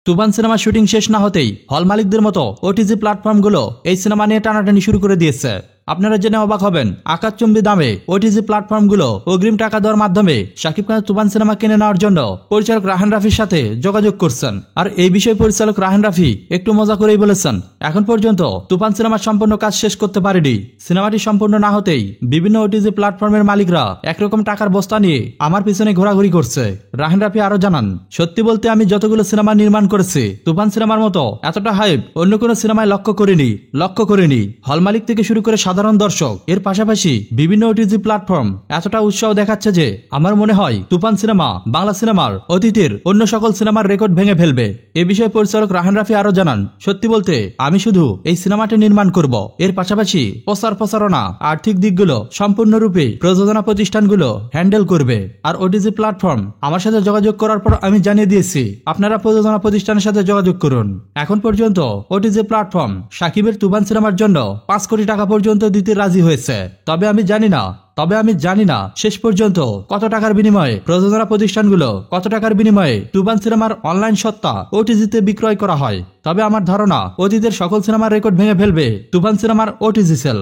তুফান cinema shooting শেষ না হতেই হল মালিকদের মতো ওটিজি প্ল্যাটফর্মগুলো এই সিনেমা নিয়ে টানাটানি শুরু করে দিয়েছে। আপনারা জেনে অবাক হবেন, আকাশচুম্বী দামে ওটিজি প্ল্যাটফর্মগুলো অগ্রিম টাকা দেওয়ার মাধ্যমে শাকিব খানের তুফান সিনেমা কিনে নেওয়ার জন্য পরিচালক রাহান রাফির সাথে যোগাযোগ করছেন। আর এই বিষয়ে পরিচালক রাহান রাফি একটু মজা করেই বলেছেন, এখন পর্যন্ত তুফান সিনেমার সম্পূর্ণ কাজ শেষ করতে পারেনি। সিনেমাটি সম্পূর্ণ না হতেই বিভিন্ন ওটিজি প্ল্যাটফর্মের মালিকরা একরকম টাকার বস্তা নিয়ে আমার পিছনে ঘোরাঘুরি করছে। রাহান রাফি আরো জানান, সত্যি বলতে আমি যতগুলো সিনেমা নির্মাণ করেছি, তুফান সিনেমার মতো এতটা হাইপ অন্য কোনো সিনেমায় লক্ষ্য করিনি। হল মালিক থেকে শুরু করে সাধারণ দর্শক, এর পাশাপাশি বিভিন্ন ওটিজি প্ল্যাটফর্ম এতটা উৎসাহ দেখাচ্ছে যে আমার মনে হয় তুফান সিনেমা বাংলা সিনেমার অতীতের অন্য সকল সিনেমার রেকর্ড ভেঙে ফেলবে। এ বিষয়ে পরিচালক রাহান রাফি আরো জানান, সত্যি বলতে আমি শুধু এই সিনেমাটি নির্মাণ করব, এর পাশাপাশি প্রচারণা আর্থিক দিকগুলো সম্পূর্ণরূপে প্রযোজনা প্রতিষ্ঠানগুলো হ্যান্ডেল করবে। আর ওটিজি প্ল্যাটফর্ম আমার সাথে যোগাযোগ করার পর আমি জানিয়ে দিয়েছি আপনারা প্রযোজনা প্রতিষ্ঠানের সাথে যোগাযোগ করুন। এখন পর্যন্ত ওটিজি প্ল্যাটফর্ম শাকিবের তুফান সিনেমার জন্য 5 কোটি টাকা পর্যন্ত দিতে রাজি হয়েছে। তবে আমি জানি না শেষ পর্যন্ত কত টাকার বিনিময়ে প্রযোজনা প্রতিষ্ঠানগুলো কত টাকার বিনিময়ে তুফান সিনেমার অনলাইন সত্তা ওটিজিতে বিক্রয় করা হয়। তবে আমার ধারণা অতীতের সকল সিনেমার রেকর্ড ভেঙে ফেলবে তুফান সিনেমার ওটিজি সেল।